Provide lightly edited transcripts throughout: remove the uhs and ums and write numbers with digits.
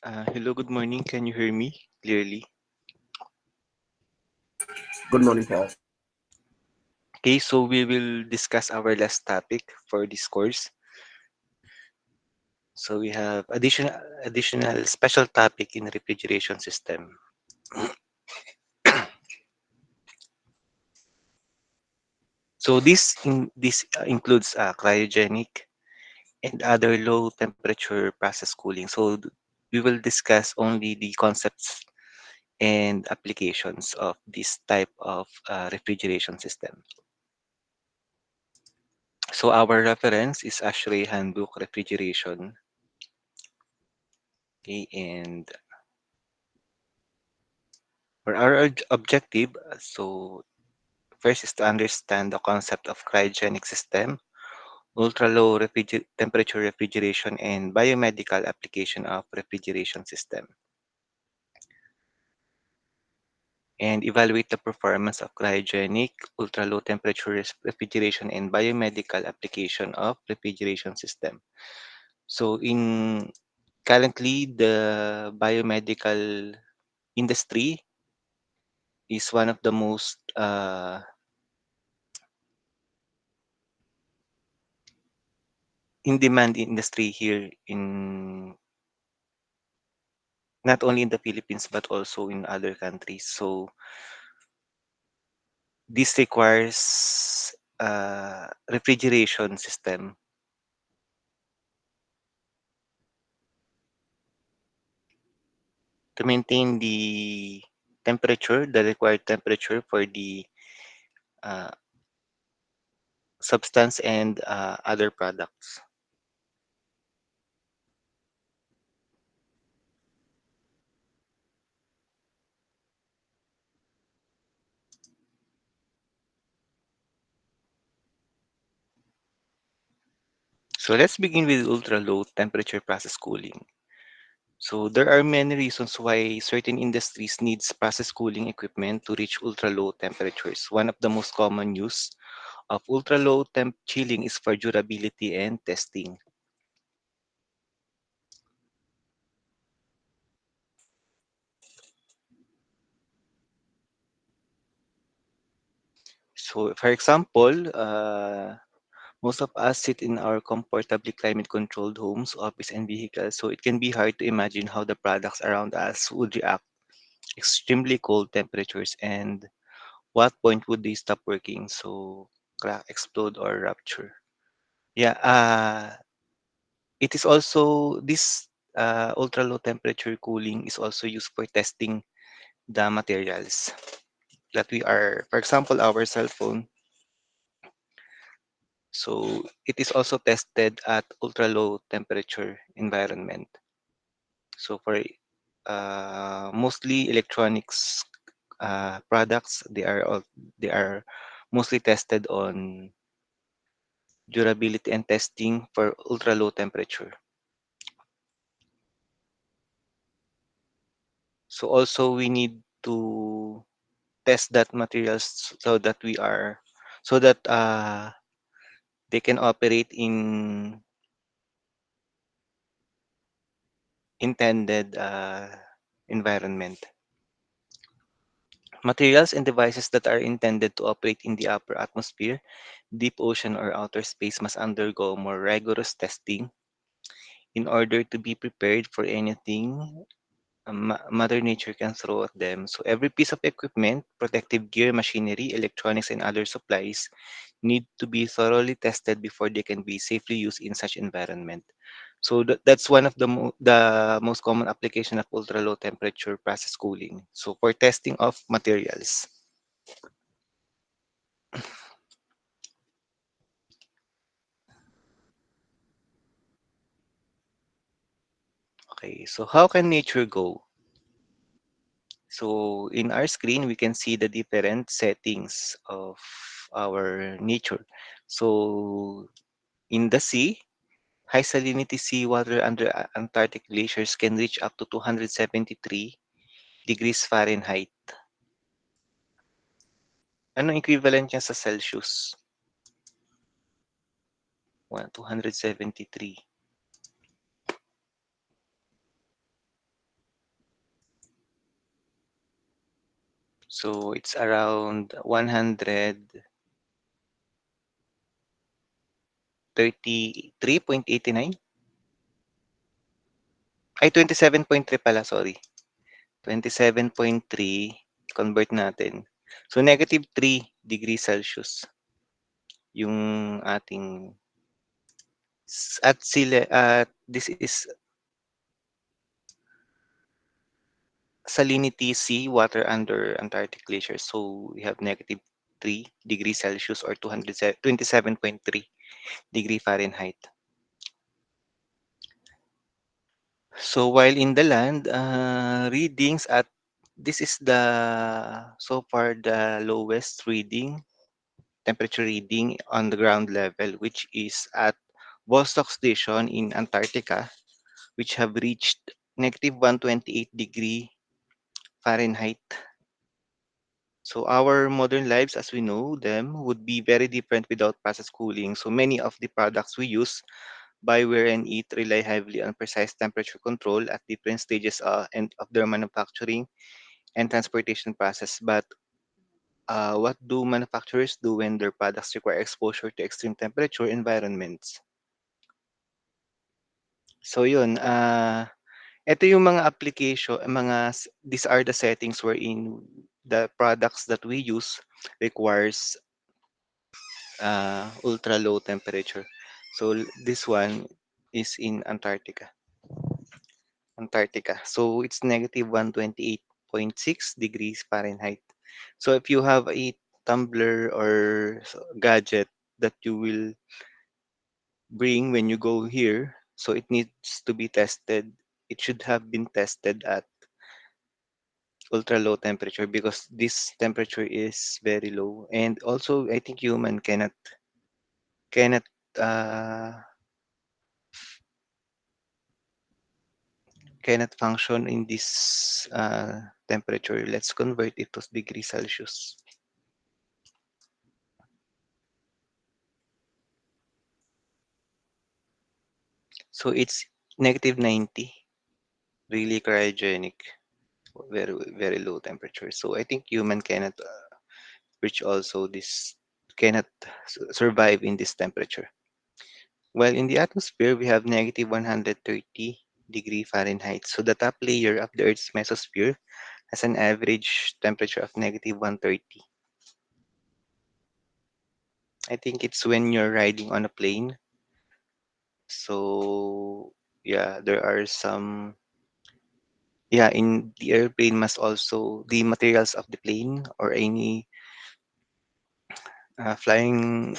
Hello, good morning. Can you hear me clearly? Good morning, Paul. Okay, so we will discuss our last topic for this course. So we have additional special topic in refrigeration system. So this includes cryogenic and other low temperature process cooling. So we will discuss only the concepts and applications of this type of refrigeration system. So our reference is actually Handbook Refrigeration. Okay, and for our objective, so first is to understand the concept of cryogenic system, ultra-low temperature refrigeration, and biomedical application of refrigeration system, and evaluate the performance of cryogenic, ultra-low temperature refrigeration, and biomedical application of refrigeration system. So currently, the biomedical industry is one of the most in-demand industry here in not only in the Philippines but also in other countries. So this requires refrigeration system to maintain the required temperature for the uh, substance and other products. So let's begin with ultra-low temperature process cooling. So there are many reasons why certain industries needs process cooling equipment to reach ultra-low temperatures. One of the most common use of ultra-low temp chilling is for durability and testing. So, for example, most of us sit in our comfortably climate-controlled homes, office, and vehicles, so it can be hard to imagine how the products around us would react extremely cold temperatures and what point would they stop working, so crack, explode, or rupture. Yeah, it is also this ultra-low temperature cooling is also used for testing the materials that we are, for example, our cell phone. So it is also tested at ultra low temperature environment. So for mostly electronics products, they are mostly tested on durability and testing for ultra low temperature. So also we need to test that materials so that so that they can operate in intended environment. Materials and devices that are intended to operate in the upper atmosphere, deep ocean, or outer space must undergo more rigorous testing in order to be prepared for anything Mother Nature can throw at them. So every piece of equipment, protective gear, machinery, electronics, and other supplies need to be thoroughly tested before they can be safely used in such environment. So that's one of the most common application of ultra low temperature process cooling. So for testing of materials. Okay, so how can nature go? So in our screen, we can see the different settings of our nature. So in the sea, high salinity seawater under Antarctic glaciers can reach up to 273 degrees Fahrenheit. Ano equivalent niya sa Celsius? 273. So it's around 133.89. Ay, 27.3 pala, sorry. 27.3 convert natin. So negative 3 degrees Celsius yung ating at this is salinity sea, water under Antarctic glacier. So we have negative 3 degrees Celsius or 27.3 degree Fahrenheit. So while in the land, readings at this is the so far the lowest reading temperature reading on the ground level, which is at Vostok Station in Antarctica, which have reached negative 128 degree Fahrenheit. So our modern lives as we know them would be very different without process cooling. So many of the products we use, buy, wear, and eat rely heavily on precise temperature control at different stages and of their manufacturing and transportation process. But what do manufacturers do when their products require exposure to extreme temperature environments? So yun, ito yung mga application, these are the settings wherein the products that we use requires ultra low temperature. So this one is in Antarctica. So it's negative 128.6 degrees Fahrenheit. So if you have a tumbler or gadget that you will bring when you go here, so it needs to be tested. It should have been tested at ultra low temperature because this temperature is very low. And also, I think human cannot uh, cannot function in this temperature. Let's convert it to degrees Celsius. So it's negative 90, really cryogenic, very very low temperature. So I think human cannot reach also this cannot survive in this temperature. While in the atmosphere, we have negative 130 degree Fahrenheit. So the top layer of the Earth's mesosphere has an average temperature of negative 130. I think it's when you're riding on a plane. So yeah, there are some yeah, in the airplane must also the materials of the plane or any flying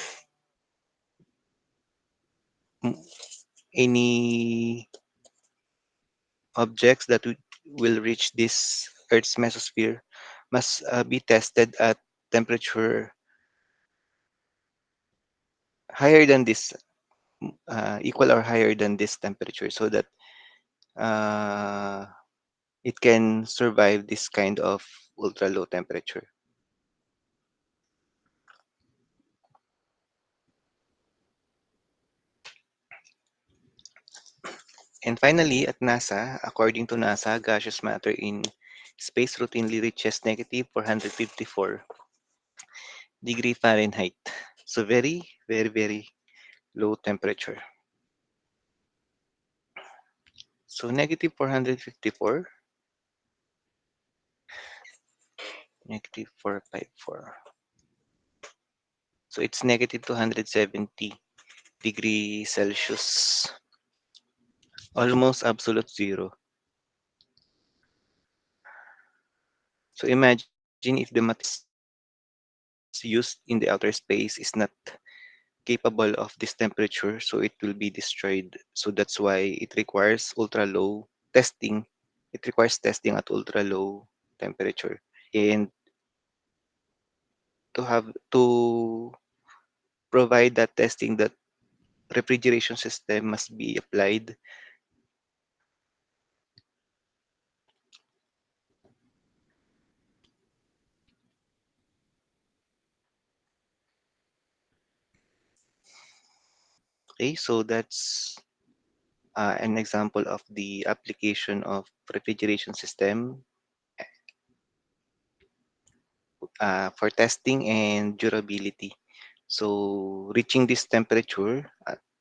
any objects that will reach this Earth's mesosphere must be tested at temperature higher than this, equal or higher than this temperature, so that uh, it can survive this kind of ultra low temperature. And finally, at NASA, according to NASA, gaseous matter in space routinely reaches negative 454 degree Fahrenheit. So very, very, very low temperature. So negative 454, negative 454. So it's negative 270 degree Celsius, almost absolute zero. So imagine if the materials used in the outer space is not capable of this temperature, so it will be destroyed. So that's why it requires ultra low testing. It requires testing at ultra low temperature. And to provide that testing, that refrigeration system must be applied. Okay, so that's an example of the application of refrigeration system. for testing and durability. So reaching this temperature,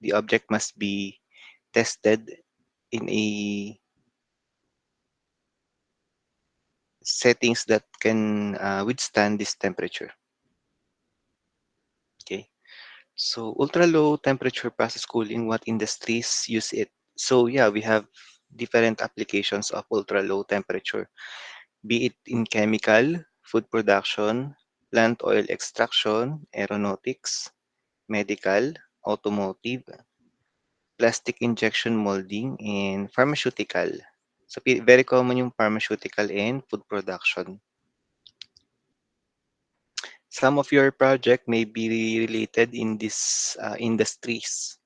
the object must be tested in a settings that can withstand this temperature. Okay. So ultra low temperature process cooling, what industries use it? So yeah, we have different applications of ultra low temperature, be it in chemical, food production, plant oil extraction, aeronautics, medical, automotive, plastic injection molding, and pharmaceutical. So very common yung pharmaceutical and food production. Some of your project may be related in these industries.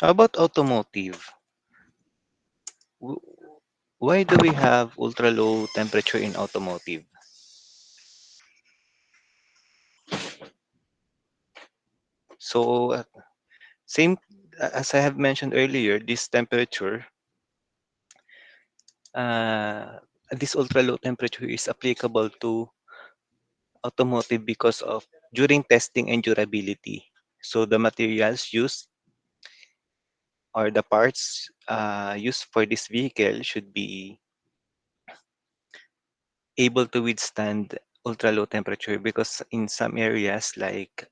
How about automotive? W- Why do we have ultra low temperature in automotive? So same as I have mentioned earlier, this temperature, uh, this ultra low temperature is applicable to automotive because of during testing and durability. So the materials used or the parts used for this vehicle should be able to withstand ultra low temperature because in some areas like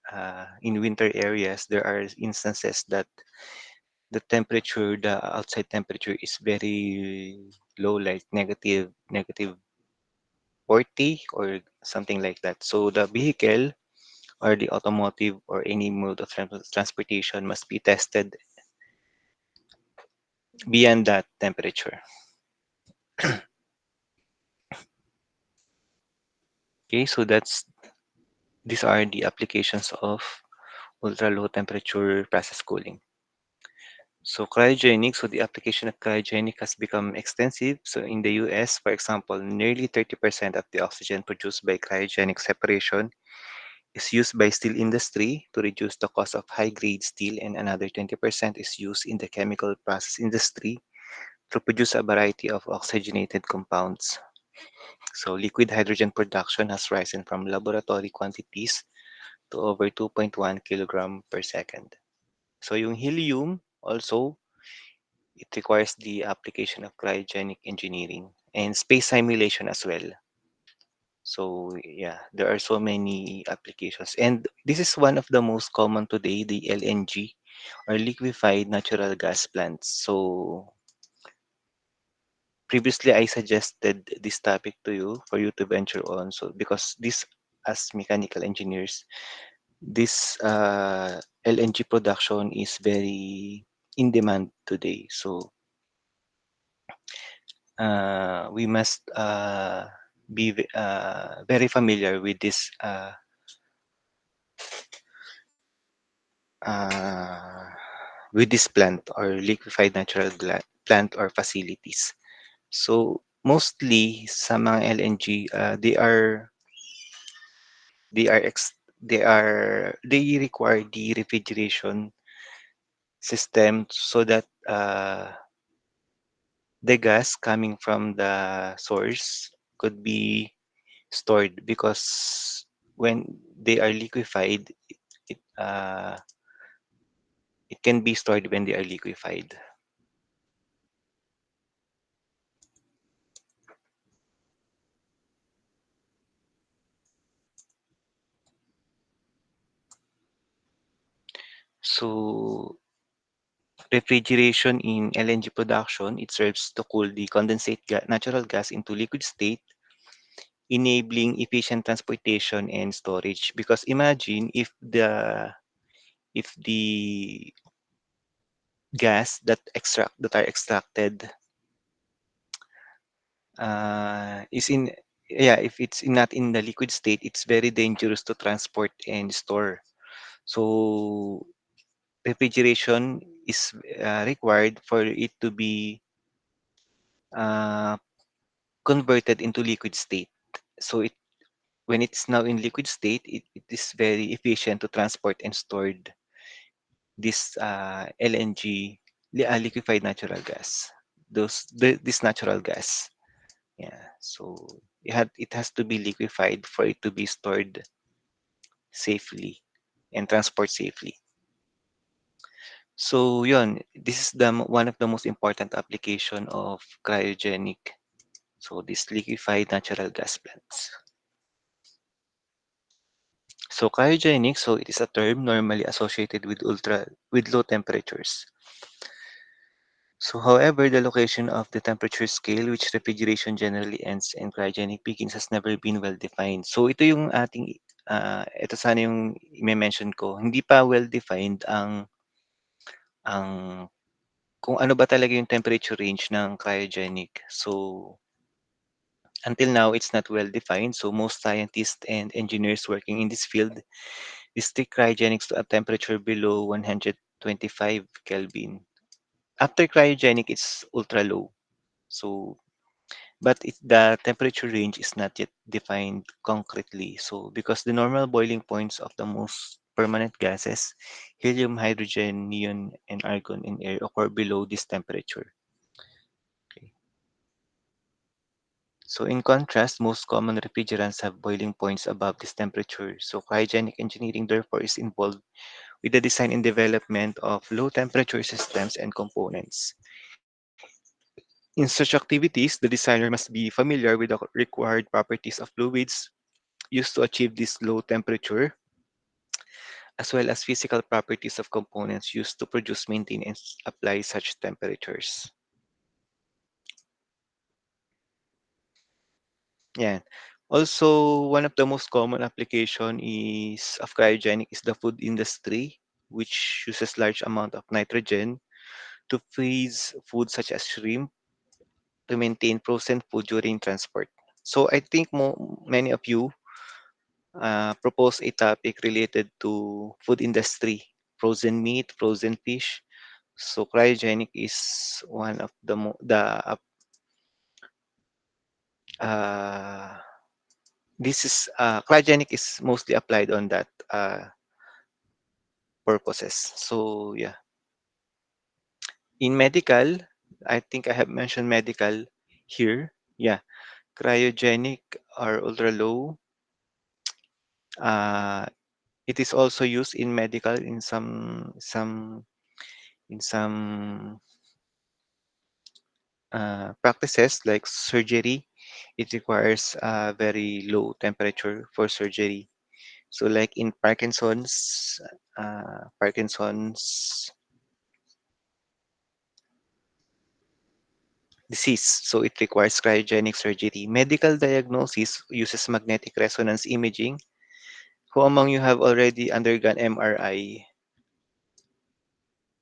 in winter areas there are instances that the outside temperature is very low, like negative 40 or something like that. So the vehicle or the automotive or any mode of transportation must be tested beyond that temperature. Okay, so these are the applications of ultra low temperature process cooling. So cryogenic, so the application of cryogenic has become extensive. So in the US, for example, nearly 30% of the oxygen produced by cryogenic separation is used by steel industry to reduce the cost of high-grade steel, and another 20% is used in the chemical process industry to produce a variety of oxygenated compounds. So liquid hydrogen production has risen from laboratory quantities to over 2.1 kilogram per second. So yung helium also, it requires the application of cryogenic engineering and space simulation as well. So yeah, there are so many applications. And this is one of the most common today, the LNG or liquefied natural gas plants. So previously I suggested this topic to you for you to venture on. So because this as mechanical engineers, this LNG production is very in demand today. So we must be very familiar uh, with this plant or liquefied natural plant or facilities. So mostly sa mga LNG, they are ex, they require the refrigeration system so that the gas coming from the source could be stored because when they are liquefied, it, uh, it can be stored when they are liquefied. So refrigeration in LNG production, it serves to cool the natural gas into liquid state, enabling efficient transportation and storage. Because imagine if the gas that are extracted is in yeah if it's not in the liquid state, it's very dangerous to transport and store. So refrigeration is required for it to be uh, converted into liquid state. So when it's now in liquid state, it is very efficient to transport and stored this LNG, liquefied natural gas. This natural gas. Yeah. So it has to be liquefied for it to be stored safely and transport safely. So yun, this is one of the most important application of cryogenic. So this liquefied natural gas plants. So cryogenic, so it is a term normally associated with low temperatures. So however, the location of the temperature scale which refrigeration generally ends and cryogenic begins has never been well defined. So ito yung ito sana yung i-mention ko. Hindi pa well defined ang kung ano ba talaga yung temperature range ng cryogenic. So until now, it's not well defined. So most scientists and engineers working in this field restrict cryogenics to a temperature below 125 Kelvin. After cryogenic, it's ultra low. So, but the temperature range is not yet defined concretely. So, because the normal boiling points of the most permanent gases, helium, hydrogen, neon, and argon in air occur below this temperature. Okay. So in contrast, most common refrigerants have boiling points above this temperature. So cryogenic engineering therefore is involved with the design and development of low temperature systems and components. In such activities, the designer must be familiar with the required properties of fluids used to achieve this low temperature, as well as physical properties of components used to produce, maintain, and apply such temperatures. Yeah. Also, one of the most common application is of cryogenic is the food industry, which uses large amount of nitrogen to freeze food such as shrimp to maintain frozen food during transport. So I think many of you propose a topic related to food industry, frozen meat, frozen fish. So cryogenic is one of the uh, this is cryogenic is mostly applied on that purposes. So yeah, in medical, I think I have mentioned medical here. Yeah, cryogenic or ultra low. Uh, it is also used in medical in some practices like surgery. It requires a very low temperature for surgery. So like in Parkinson's disease. So it requires cryogenic surgery. Medical diagnosis uses magnetic resonance imaging. Who among you have already undergone MRI?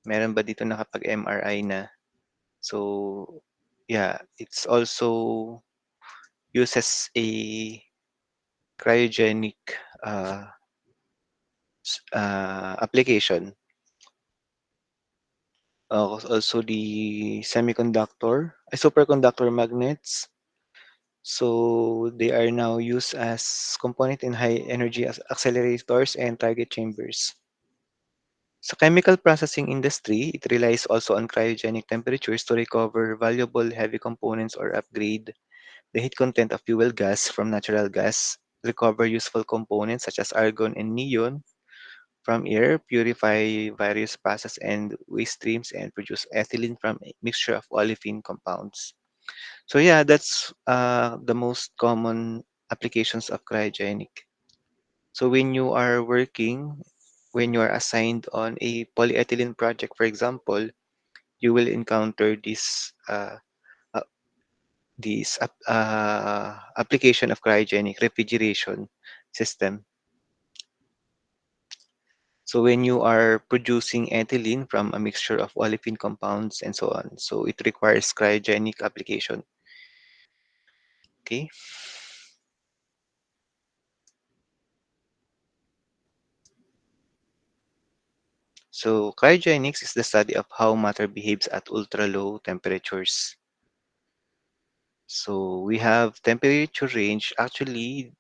Meron ba dito nakapag-MRI na? So, yeah, it's also uses a cryogenic uh, application. Also the superconductor magnets. So they are now used as component in high energy accelerators and target chambers. Sa chemical processing industry, it relies also on cryogenic temperatures to recover valuable heavy components or upgrade the heat content of fuel gas from natural gas, recover useful components such as argon and neon from air, purify various process and waste streams, and produce ethylene from a mixture of olefin compounds. So yeah, that's the most common applications of cryogenic. So when you are assigned on a polyethylene project, for example, you will encounter uh, this application of cryogenic refrigeration system. So when you are producing ethylene from a mixture of olefin compounds and so on, so it requires cryogenic application. Okay. So cryogenics is the study of how matter behaves at ultra low temperatures. So we have temperature range. Actually,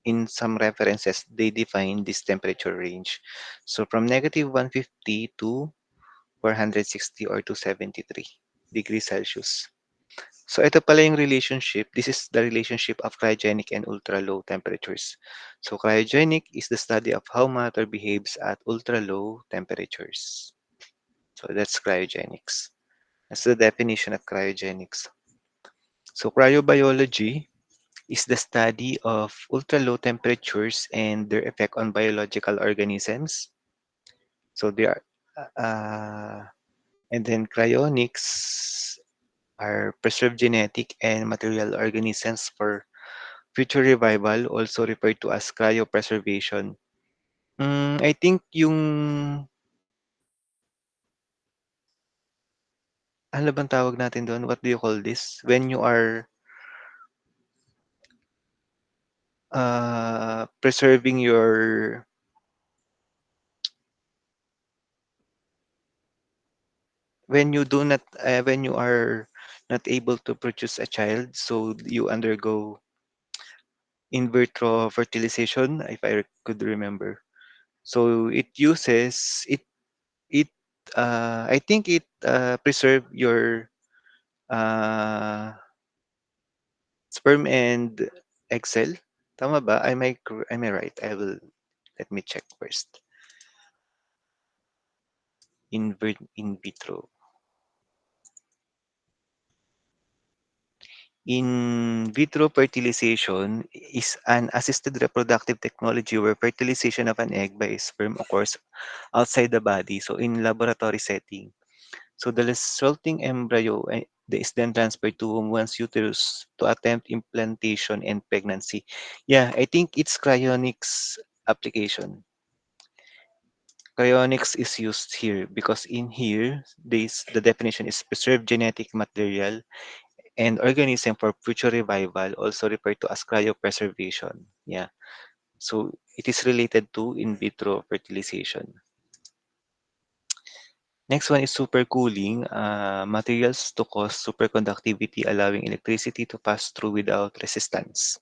in some references, they define this temperature range. So from negative 150 to 460 or 273 degrees Celsius. So ito pala yung relationship. This is the relationship of cryogenic and ultra-low temperatures. So cryogenic is the study of how matter behaves at ultra-low temperatures. So that's cryogenics. That's the definition of cryogenics. So cryobiology is the study of ultra-low temperatures and their effect on biological organisms. So they are, and then cryonics are preserved genetic and material organisms for future revival, also referred to as cryopreservation. I think yung, ano bang tawag natin doon? What do you call this? When you are preserving your, when you are not able to produce a child, so you undergo in vitro fertilization, if I could remember. So it I think it preserve your uh, sperm and egg cell. Tama ba? Am I right? I will let me check first. In vitro. In vitro fertilization is an assisted reproductive technology where fertilization of an egg by a sperm occurs outside the body, so in laboratory setting. So the resulting embryo is then transferred to one's uterus to attempt implantation and pregnancy. Yeah, I think it's cryonics application. Cryonics is used here because in here, the definition is preserved genetic material and organism for future revival, also referred to as cryopreservation. Yeah. So it is related to in vitro fertilization. Next one is supercooling, materials to cause superconductivity, allowing electricity to pass through without resistance.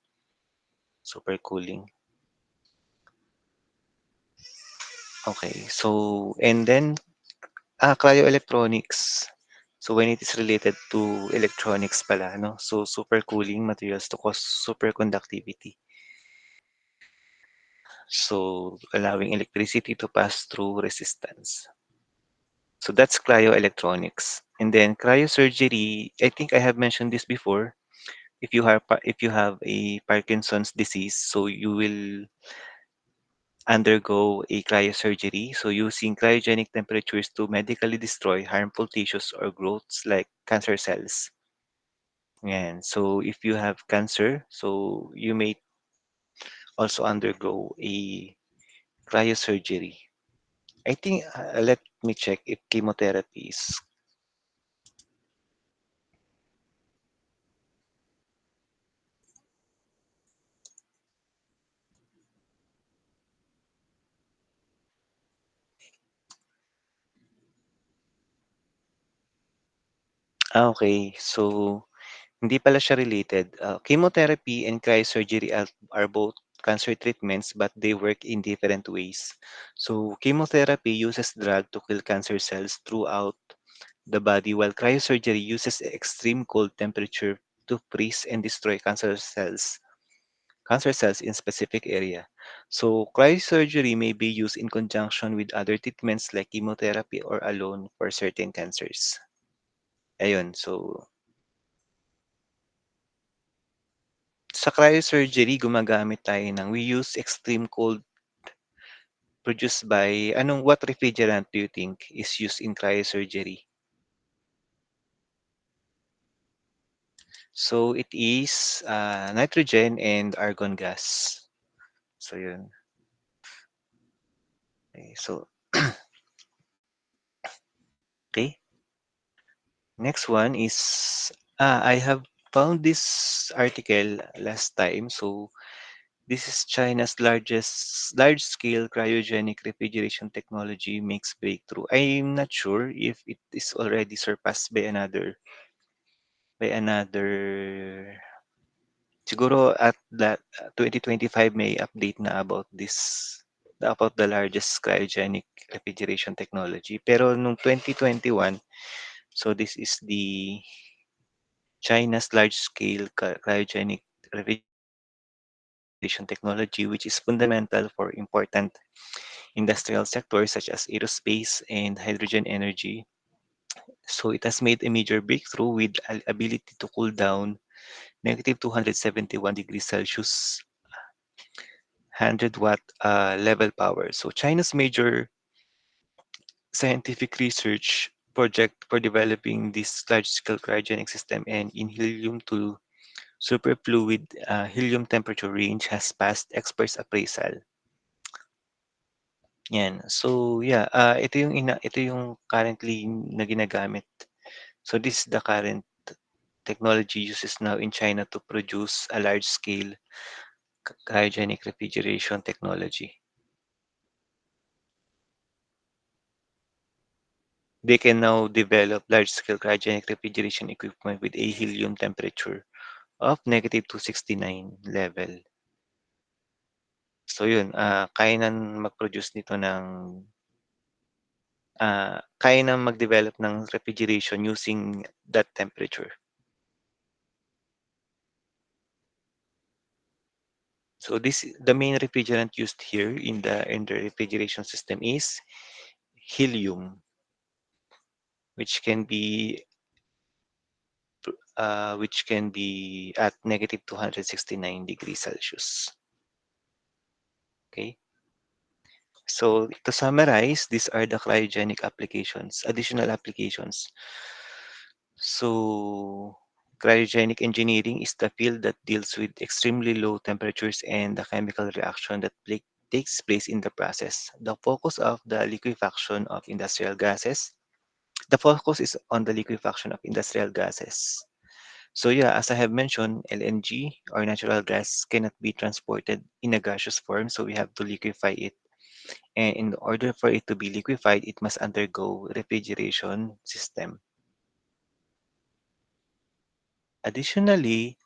Supercooling. Okay, so and then cryoelectronics. So when it is related to electronics pala, no? So supercooling materials to cause superconductivity. So allowing electricity to pass through resistance. So that's cryoelectronics. And then cryosurgery, I think I have mentioned this before. If you have a Parkinson's disease, so you will undergo a cryosurgery. So using cryogenic temperatures to medically destroy harmful tissues or growths like cancer cells. And so if you have cancer, so you may also undergo a cryosurgery. I think let me check if chemotherapy is okay. So hindi pala siya related. Chemotherapy and cryosurgery are both cancer treatments, but they work in different ways. So chemotherapy uses drug to kill cancer cells throughout the body, while cryosurgery uses extreme cold temperature to freeze and destroy cancer cells in specific area. So cryosurgery may be used in conjunction with other treatments like chemotherapy or alone for certain cancers. Ayun, so sa cryosurgery gumagamit tayo ng we use extreme cold produced by what refrigerant do you think is used in cryosurgery? So it is nitrogen and argon gas. So yun. Okay, so okay. Next one is I have found this article last time. So this is China's large-scale cryogenic refrigeration technology makes breakthrough. I'm not sure if it is already surpassed by another by another siguro at that 2025 may update na about the largest cryogenic refrigeration technology. Pero nung 2021, so this is the China's large-scale cryogenic refrigeration technology, which is fundamental for important industrial sectors such as aerospace and hydrogen energy. So it has made a major breakthrough with ability to cool down negative 271 degrees Celsius 100-watt level power. So China's major scientific research project for developing this large-scale cryogenic system and in helium to superfluid helium temperature range has passed experts appraisal. Yan. So yeah, ito yung currently na ginagamit. So this is the current technology uses now in China to produce a large-scale cryogenic refrigeration technology. They can now develop large-scale cryogenic refrigeration equipment with a helium temperature of negative 269 level. So yun, kaya nang mag-produce nito ng kaya nang mag-develop ng refrigeration using that temperature. So the main refrigerant used here in the refrigeration system is helium, which can be at negative 269 degrees Celsius. Okay. So to summarize, these are the cryogenic applications, additional applications. So cryogenic engineering is the field that deals with extremely low temperatures and the chemical reaction that takes place in the process. The focus is on the liquefaction of industrial gases. So yeah, as I have mentioned, LNG or natural gas cannot be transported in a gaseous form, so we have to liquefy it. And in order for it to be liquefied, it must undergo refrigeration system. Additionally,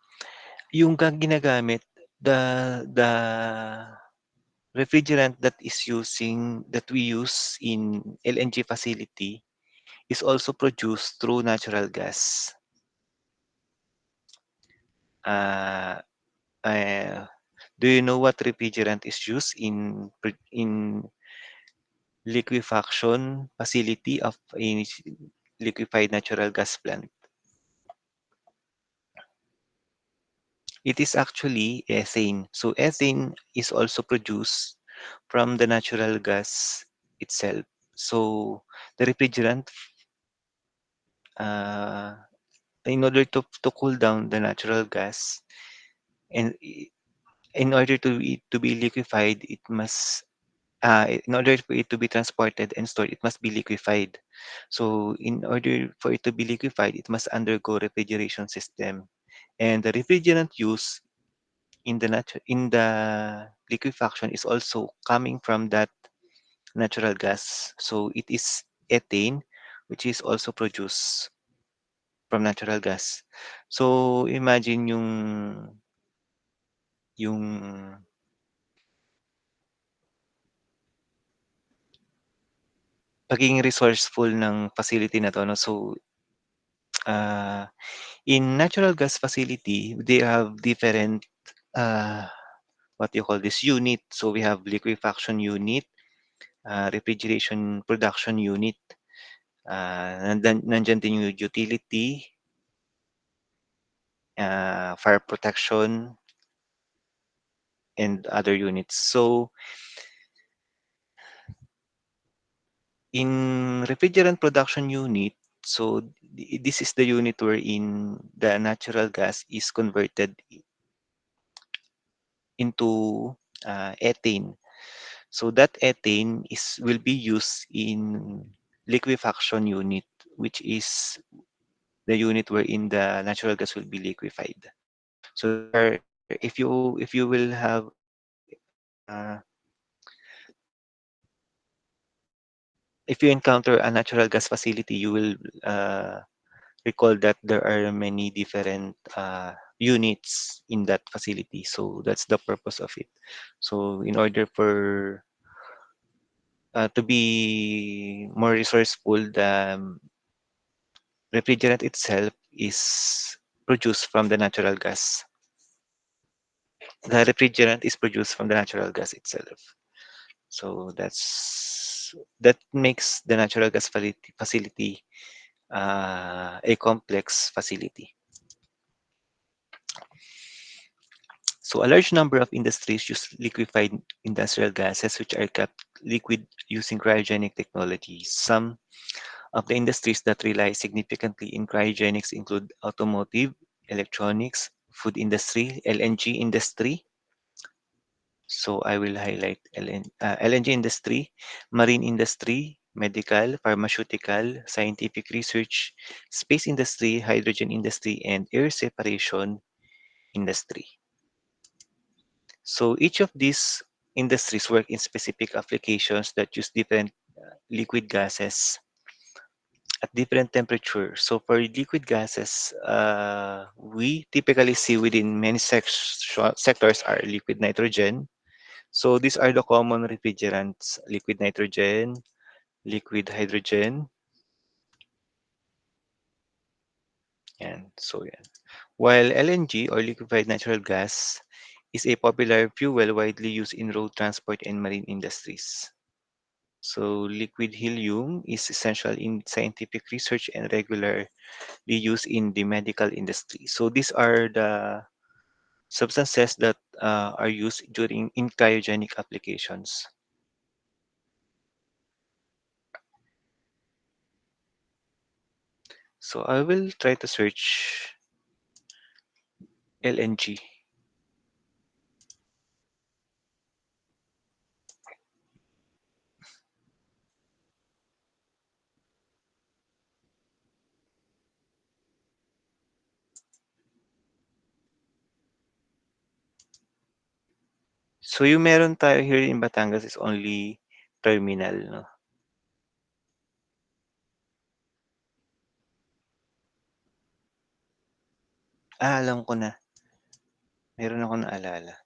yung ginagamit, the refrigerant that we use in LNG facility is also produced through natural gas. Uh, uh, do you know what refrigerant is used in liquefaction facility of a liquefied natural gas plant? It is actually ethane. So ethane is also produced from the natural gas itself. So the refrigerant, uh, in order to cool down the natural gas, and in order to be liquefied, in order for it to be transported and stored, it must be liquefied. So in order for it to be liquefied, it must undergo refrigeration system. And the refrigerant used in the liquefaction is also coming from that natural gas. So it is ethane, which is also produced from natural gas. So imagine yung pagiging resourceful ng facility na 'to 'no. So, uh, in natural gas facility, they have different, uh, what you call this, unit. So we have liquefaction unit, refrigeration production unit, nandiyan din yung utility, fire protection, and other units. So in refrigerant production unit, so this is the unit wherein the natural gas is converted into ethane. So that ethane will be used in liquefaction unit, which is the unit wherein the natural gas will be liquefied. So if you will have if you encounter a natural gas facility, you will recall that there are many different units in that facility. So that's the purpose of it. So in order for to be more resourceful, the refrigerant itself is produced from the natural gas. The refrigerant is produced from the natural gas itself. So that makes the natural gas facility a complex facility. So a large number of industries use liquefied industrial gases which are kept liquid using cryogenic technologies. Some of the industries that rely significantly in cryogenics include automotive, electronics, food industry, LNG industry. So I will highlight LNG industry, marine industry, medical, pharmaceutical, scientific research, space industry, hydrogen industry, and air separation industry. So each of these industries work in specific applications that use different liquid gases at different temperatures. So for liquid gases, we typically see within many sectors are liquid nitrogen. So these are the common refrigerants: liquid nitrogen, liquid hydrogen, and so yeah. While LNG or liquefied natural gas is a popular fuel widely used in road transport and marine industries. So liquid helium is essential in scientific research and regularly used in the medical industry. So these are the substances that are used during in cryogenic applications. So I will try to search LNG. So yung meron tayo here in Batangas is only terminal, no? Alam ko na. Meron ako naalala.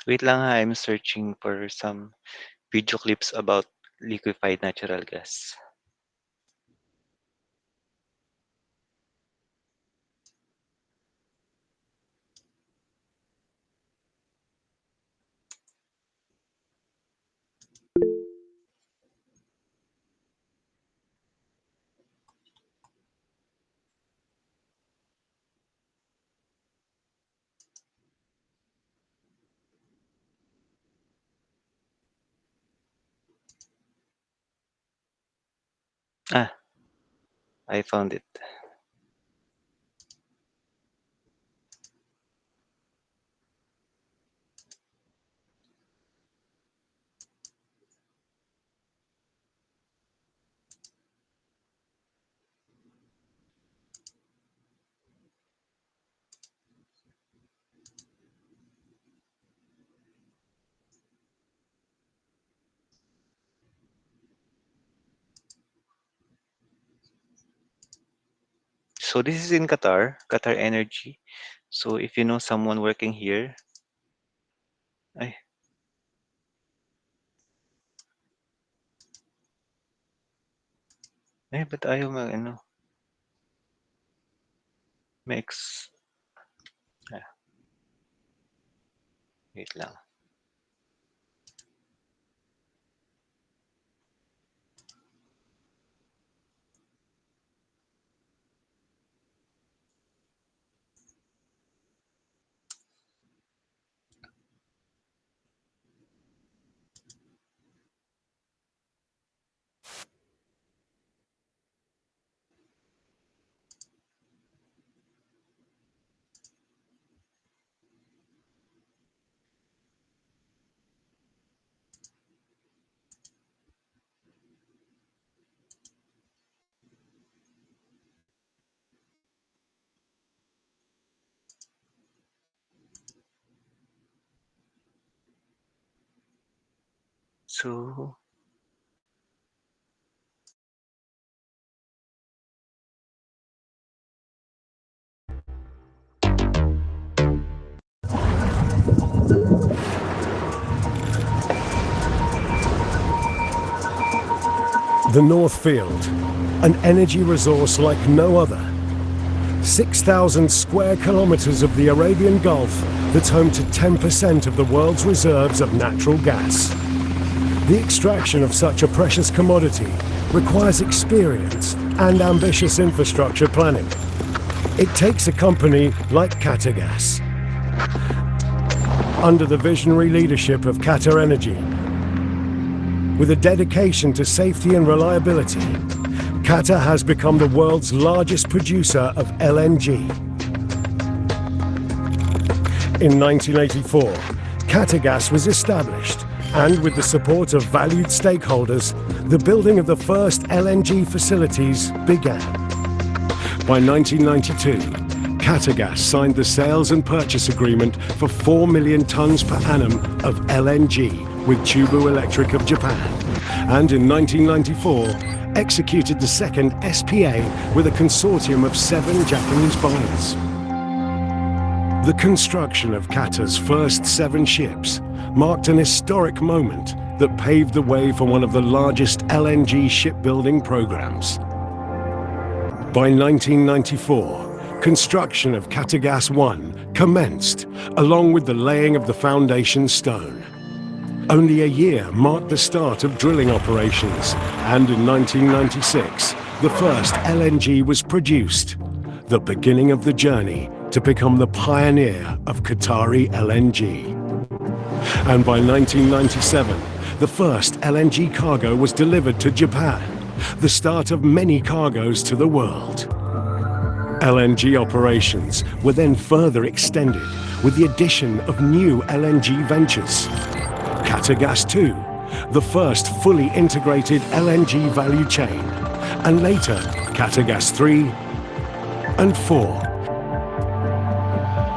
Wait lang ha, I'm searching for some video clips about liquefied natural gas. Ah, I found it. So this is in Qatar, Qatar Energy. So if you know someone working here, ay, ba't ayaw ano, mix. Ah, wait lang. So, The North Field, an energy resource like no other. 6,000 square kilometers of the Arabian Gulf that's home to 10% of the world's reserves of natural gas. The extraction of such a precious commodity requires experience and ambitious infrastructure planning. It takes a company like Qatargas. Under the visionary leadership of Qatar Energy, with a dedication to safety and reliability, Qatar has become the world's largest producer of LNG. In 1984, Qatargas was established, and with the support of valued stakeholders, the building of the first LNG facilities began. By 1992, Qatargas signed the sales and purchase agreement for 4 million tons per annum of LNG with Chubu Electric of Japan, and in 1994 executed the second SPA with a consortium of 7 Japanese buyers. The construction of Qatar's first 7 ships marked an historic moment that paved the way for one of the largest LNG shipbuilding programs. By 1994, construction of Qatargas 1 commenced, along with the laying of the foundation stone. Only a year marked the start of drilling operations, and in 1996, the first LNG was produced, the beginning of the journey to become the pioneer of Qatari LNG. And by 1997, the first LNG cargo was delivered to Japan, the start of many cargoes to the world. LNG operations were then further extended with the addition of new LNG ventures. Qatargas 2, the first fully integrated LNG value chain, and later Qatargas 3 and 4,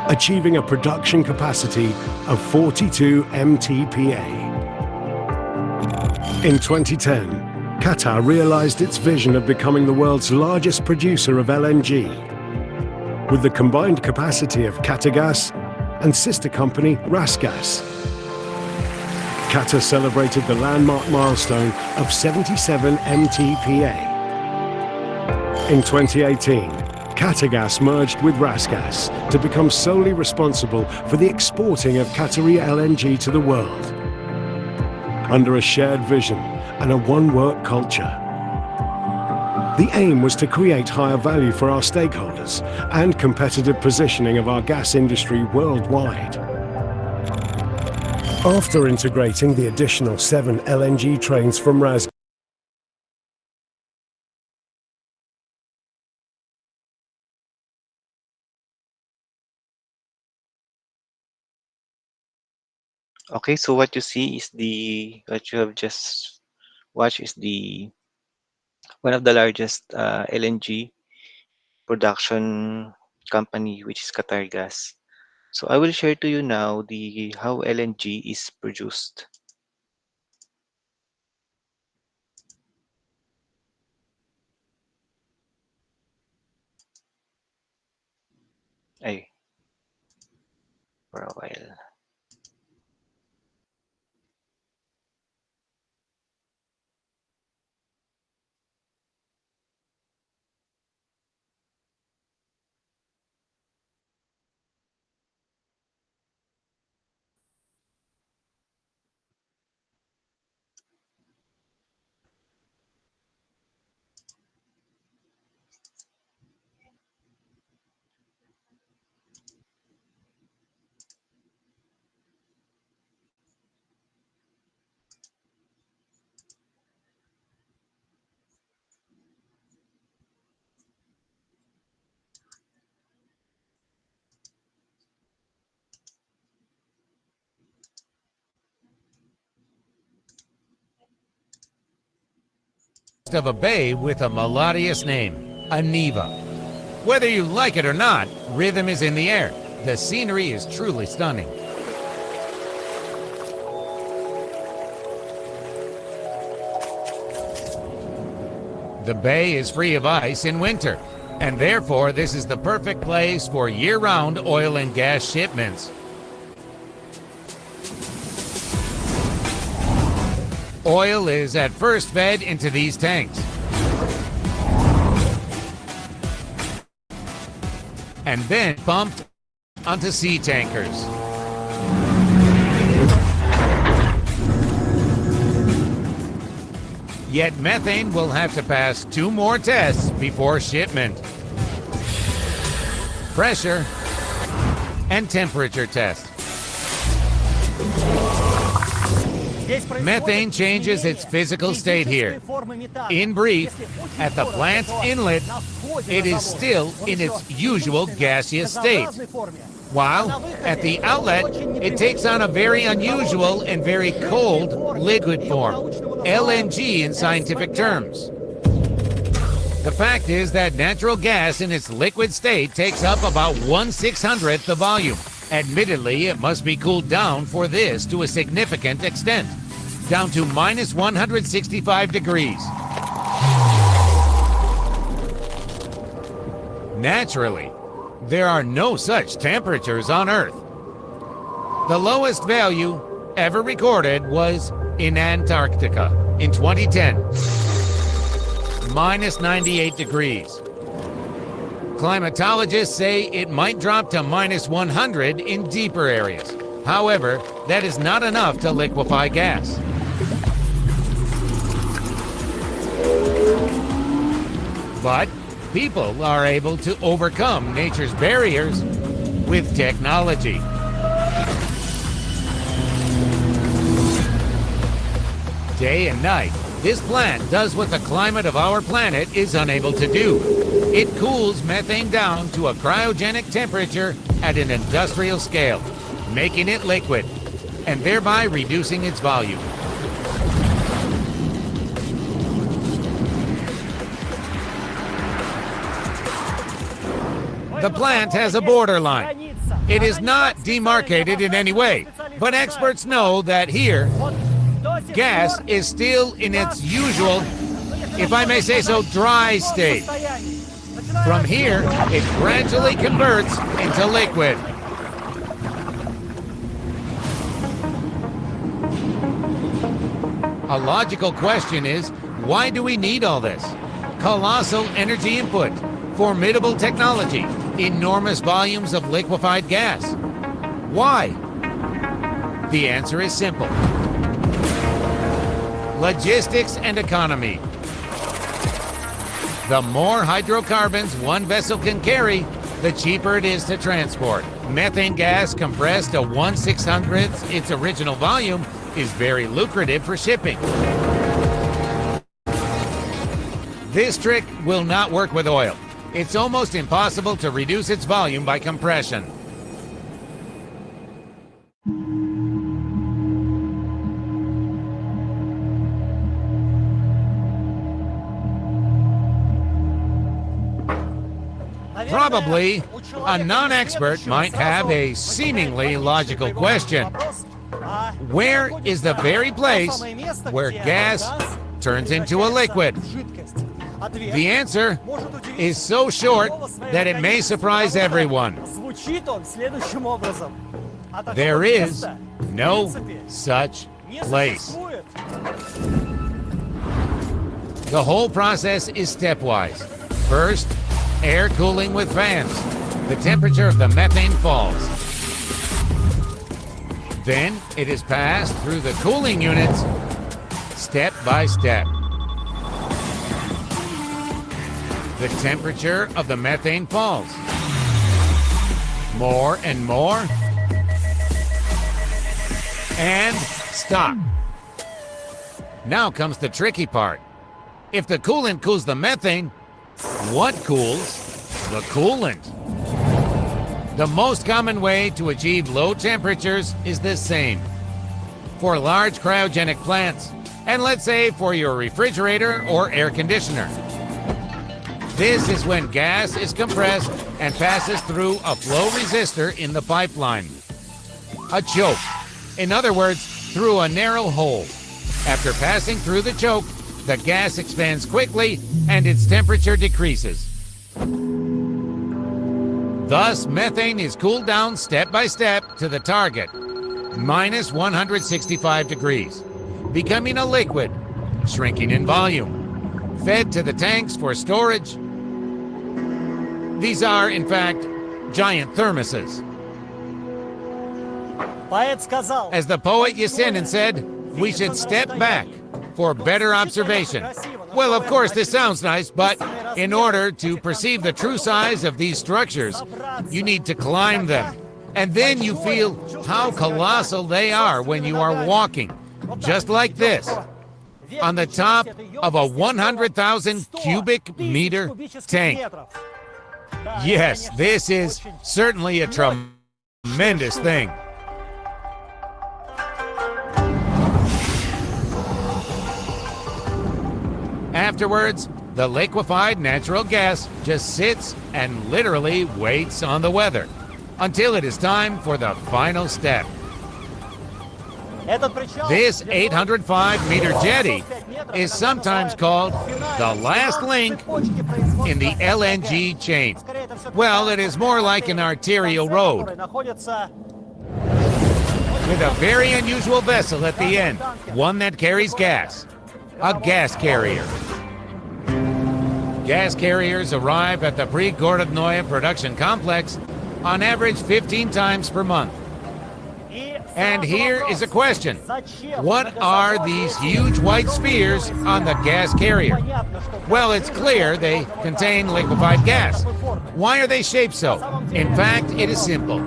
achieving a production capacity of 42 MTPA. In 2010, Qatar realized its vision of becoming the world's largest producer of LNG, with the combined capacity of Qatargas and sister company RasGas. Qatar celebrated the landmark milestone of 77 MTPA. In 2018, Qatargas merged with RasGas to become solely responsible for the exporting of Qatari LNG to the world, under a shared vision and a one-work culture. The aim was to create higher value for our stakeholders and competitive positioning of our gas industry worldwide. After integrating the additional 7 LNG trains from RasGas, okay, so what you see is what you have just watched is one of the largest LNG production company, which is Qatargas. So I will share to you now how LNG is produced. Ay, for a while. Of a bay with a melodious name, Aniva. Whether you like it or not, rhythm is in the air. The scenery is truly stunning. The bay is free of ice in winter, and therefore this is the perfect place for year-round oil and gas shipments. Oil is at first fed into these tanks, and then pumped onto sea tankers. Yet methane will have to pass 2 more tests before shipment. Pressure and temperature test. Methane changes its physical state here. In brief, at the plant's inlet, it is still in its usual gaseous state, while at the outlet, it takes on a very unusual and very cold liquid form, LNG in scientific terms. The fact is that natural gas in its liquid state takes up about 1/600th the volume. Admittedly, it must be cooled down for this to a significant extent, down to minus 165 degrees. Naturally, there are no such temperatures on Earth. The lowest value ever recorded was in Antarctica in 2010, minus 98 degrees. Climatologists say it might drop to minus 100 in deeper areas. However, that is not enough to liquefy gas. But people are able to overcome nature's barriers with technology. Day and night, this plant does what the climate of our planet is unable to do. It cools methane down to a cryogenic temperature at an industrial scale, making it liquid, and thereby reducing its volume. The plant has a borderline. It is not demarcated in any way, but experts know that here, gas is still in its usual, if I may say so, dry state. From here, it gradually converts into liquid. A logical question is, why do we need all this? Colossal energy input, formidable technology, enormous volumes of liquefied gas. Why? The answer is simple. Logistics and economy. The more hydrocarbons one vessel can carry, the cheaper it is to transport. Methane gas compressed to 1/600th its original volume is very lucrative for shipping. This trick will not work with oil. It's almost impossible to reduce its volume by compression. Probably, a non-expert might have a seemingly logical question. Where is the very place where gas turns into a liquid? The answer is so short that it may surprise everyone. There is no such place. The whole process is stepwise. First, air cooling with fans. The temperature of the methane falls. Then it is passed through the cooling units step by step. The temperature of the methane falls. More and more. And stop. Now comes the tricky part. If the coolant cools the methane, what cools the coolant? The most common way to achieve low temperatures is the same. For large cryogenic plants, and let's say for your refrigerator or air conditioner. This is when gas is compressed and passes through a flow resistor in the pipeline. A choke. In other words, through a narrow hole. After passing through the choke, the gas expands quickly and its temperature decreases. Thus, methane is cooled down step by step to the target, minus 165 degrees, becoming a liquid, shrinking in volume, fed to the tanks for storage. These are, in fact, giant thermoses. As the poet Yesenin said, we should step back for better observation. Well, of course, this sounds nice, but in order to perceive the true size of these structures, you need to climb them. And then you feel how colossal they are when you are walking, just like this, on the top of a 100,000 cubic meter tank. Yes, this is certainly a tremendous thing. Afterwards, the liquefied natural gas just sits and literally waits on the weather until it is time for the final step. This 805-meter jetty is sometimes called the last link in the LNG chain. Well, it is more like an arterial road, with a very unusual vessel at the end, one that carries gas, a gas carrier. Gas carriers arrive at the Prigorodnoye production complex on average 15 times per month. And here is a question. What are these huge white spheres on the gas carrier? Well, it's clear they contain liquefied gas. Why are they shaped so? In fact, it is simple.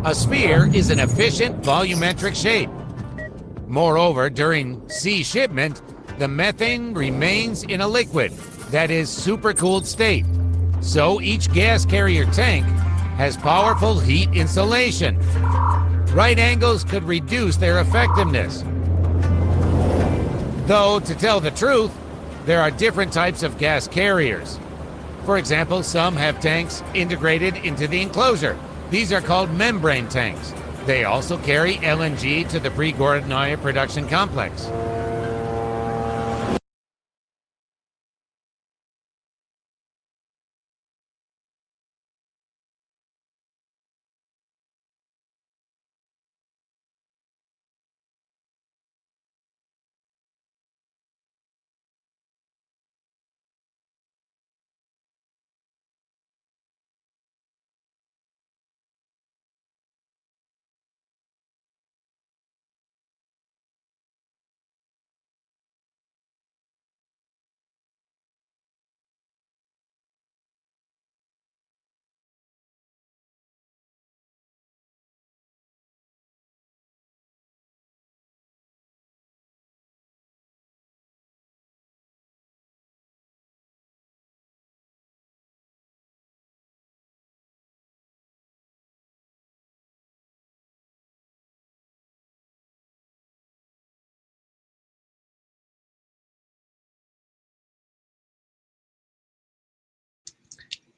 A sphere is an efficient volumetric shape. Moreover, during sea shipment, the methane remains in a liquid, that is, supercooled state. So each gas carrier tank has powerful heat insulation. Right angles could reduce their effectiveness. Though, to tell the truth, there are different types of gas carriers. For example, some have tanks integrated into the enclosure. These are called membrane tanks. They also carry LNG to the Prigorodnoye production complex.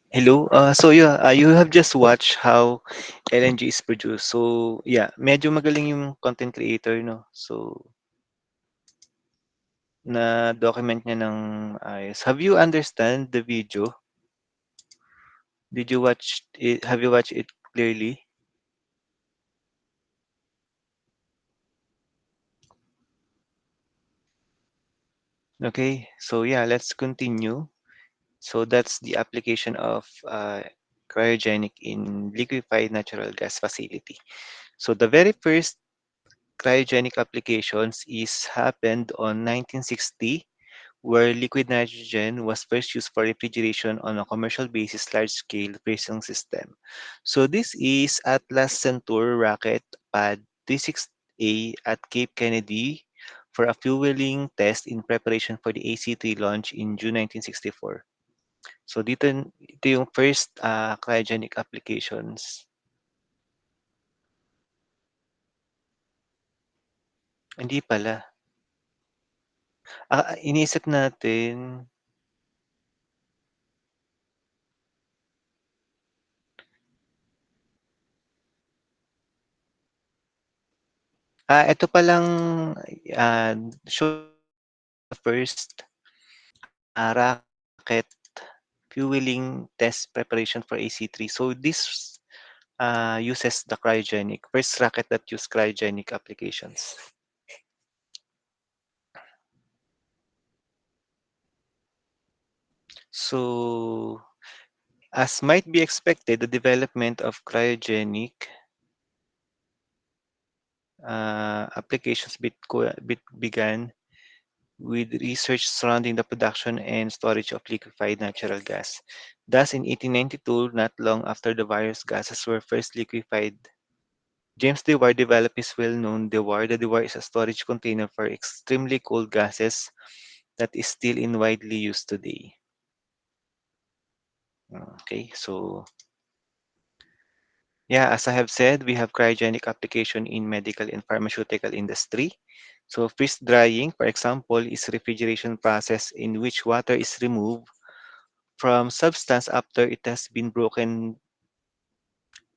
Hello. So yeah, you have just watched how LNG is produced. So yeah, medyo magaling yung content creator, no? So na-document niya ng ayos. Have you understand the video? Did you watch it? Have you watched it clearly? Okay. So yeah, let's continue. So that's the application of cryogenic in liquefied natural gas facility. So the very first cryogenic applications is happened on 1960, where liquid nitrogen was first used for refrigeration on a commercial basis large-scale freezing system. So this is Atlas Centaur rocket pad 36A at Cape Kennedy for a fueling test in preparation for the AC-3 launch in June 1964. So ito yung first cryogenic applications. Hindi pala. Iniisip natin, Ito palang, shows the first, rocket fueling test preparation for AC-3. So this, uses the cryogenic, first rocket that use cryogenic applications. So, as might be expected, the development of cryogenic applications began with research surrounding the production and storage of liquefied natural gas. Thus, in 1892, not long after the various gases were first liquefied, James Dewar developed his well-known Dewar. The Dewar is a storage container for extremely cold gases that is still in widely used today. Okay, so yeah, as I have said, we have cryogenic application in medical and pharmaceutical industry. So freeze drying, for example, is refrigeration process in which water is removed from substance after it has been broken,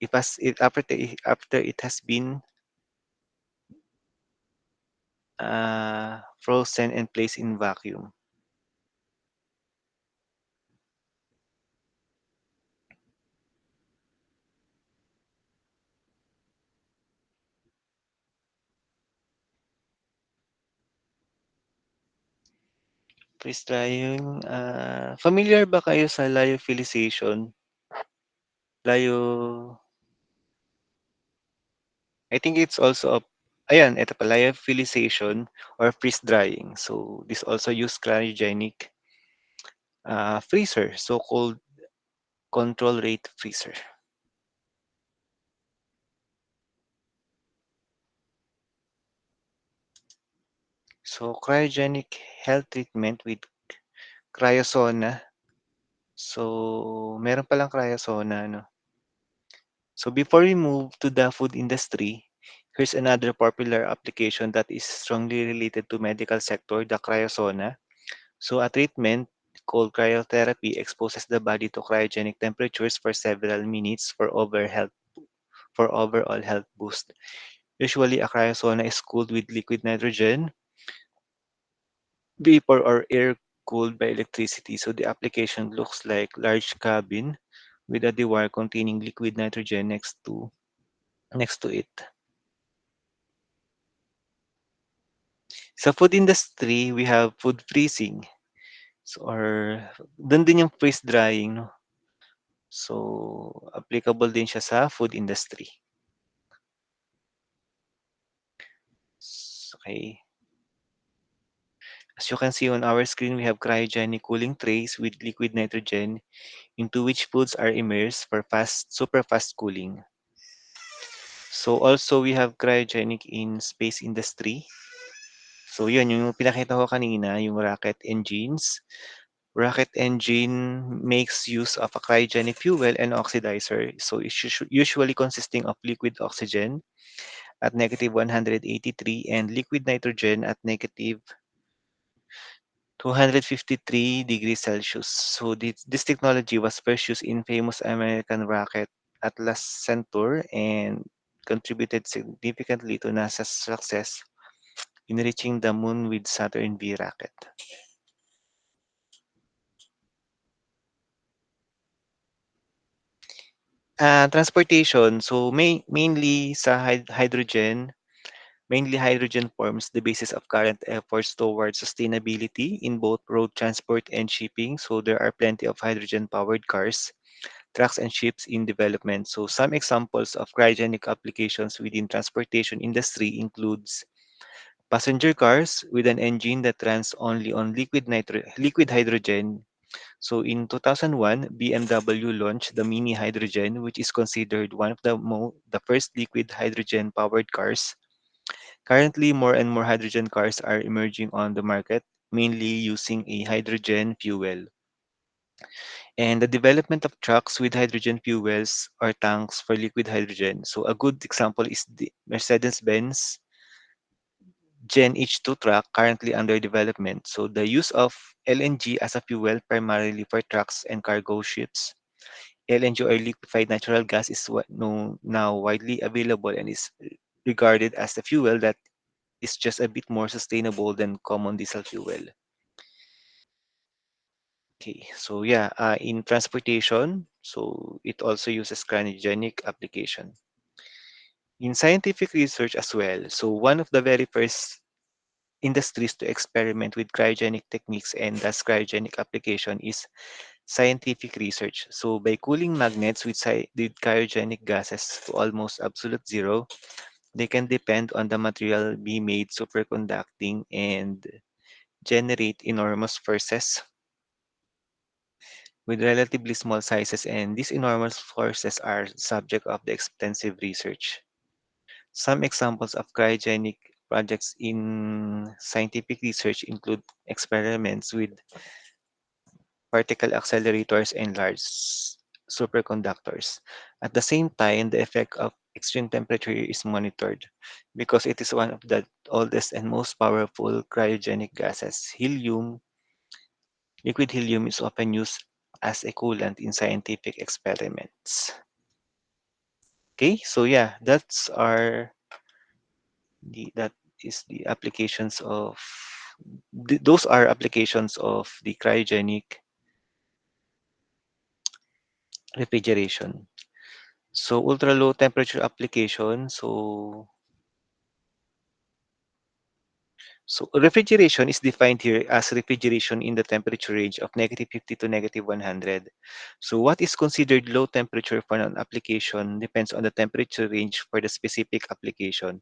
after it has been frozen and placed in vacuum. Freeze drying, familiar ba kayo sa lyophilization? Lyo I think it's also ayan, ito pa, lyophilization or freeze drying. So this also use cryogenic freezer, so-called control rate freezer. So cryogenic health treatment with cryosona. So meron palang cryosona, no? So before we move to the food industry, here's another popular application that is strongly related to medical sector, the cryosona. So a treatment called cryotherapy exposes the body to cryogenic temperatures for several minutes for overall health boost. Usually a cryosona is cooled with liquid nitrogen, vapor or air cooled by electricity. So the application looks like large cabin with a dewar containing liquid nitrogen next to it. Sa food industry, we have food freezing. So, or dun din yung freeze drying, no? So, applicable din siya sa food industry. Okay. As you can see on our screen, we have cryogenic cooling trays with liquid nitrogen into which foods are immersed for super fast cooling. So also we have cryogenic in space industry. So yun, yung pinakita ko kanina, yung rocket engines. Rocket engine makes use of a cryogenic fuel and oxidizer. So it's usually consisting of liquid oxygen at negative 183 and liquid nitrogen at negative 253 degrees Celsius. So this technology was first used in famous American rocket Atlas Centaur and contributed significantly to NASA's success in reaching the moon with Saturn V rocket. Transportation, so mainly sa hydrogen, mainly hydrogen forms the basis of current efforts towards sustainability in both road transport and shipping. So there are plenty of hydrogen-powered cars, trucks, and ships in development. So some examples of cryogenic applications within transportation industry includes passenger cars with an engine that runs only on liquid hydrogen. So in 2001, BMW launched the Mini Hydrogen, which is considered one of the first liquid hydrogen powered cars. Currently, more and more hydrogen cars are emerging on the market, mainly using a hydrogen fuel. And the development of trucks with hydrogen fuels or tanks for liquid hydrogen. So a good example is the Mercedes-Benz Gen H2 truck currently under development. So the use of LNG as a fuel primarily for trucks and cargo ships. LNG or liquefied natural gas is now widely available and is regarded as a fuel that is just a bit more sustainable than common diesel fuel. Okay, so yeah, in transportation, so it also uses cryogenic application. In scientific research as well, so one of the very first industries to experiment with cryogenic techniques and thus cryogenic application is scientific research. So by cooling magnets with cryogenic gases to almost absolute zero, they can depend on the material be made superconducting and generate enormous forces with relatively small sizes, and these enormous forces are subject of the extensive research. Some examples of cryogenic projects in scientific research include experiments with particle accelerators and large superconductors. At the same time, the effect of extreme temperature is monitored because it is one of the oldest and most powerful cryogenic gases. Liquid helium is often used as a coolant in scientific experiments. Okay, so yeah, that is the applications of those are applications of the cryogenic refrigeration. So ultra low temperature application. So refrigeration is defined here as refrigeration in the temperature range of -50 to -100. So what is considered low temperature for an application depends on the temperature range for the specific application.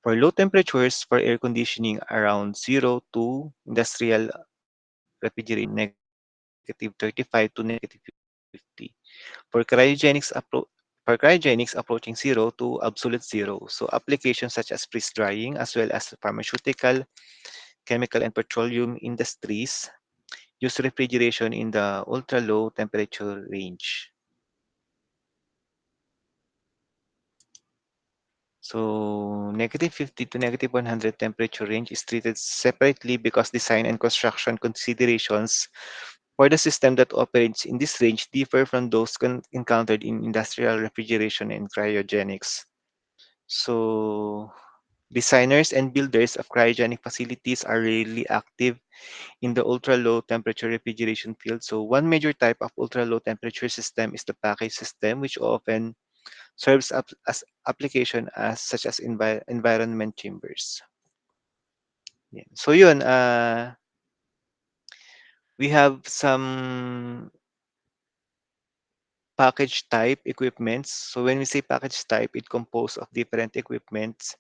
For low temperatures for air conditioning around 0 to industrial refrigeration -35 to -50. For for cryogenics approaching zero to absolute zero. So applications such as freeze drying as well as pharmaceutical, chemical and petroleum industries use refrigeration in the ultra low temperature range. So -50 to -100 temperature range is treated separately because design and construction considerations for the system that operates in this range differ from those encountered in industrial refrigeration and cryogenics. So designers and builders of cryogenic facilities are rarely active in the ultra-low temperature refrigeration field. So one major type of ultra-low temperature system is the package system, which often serves up as application as such as environment chambers. Yeah. So yun, we have some package type equipments. So when we say package type, it composed of different equipments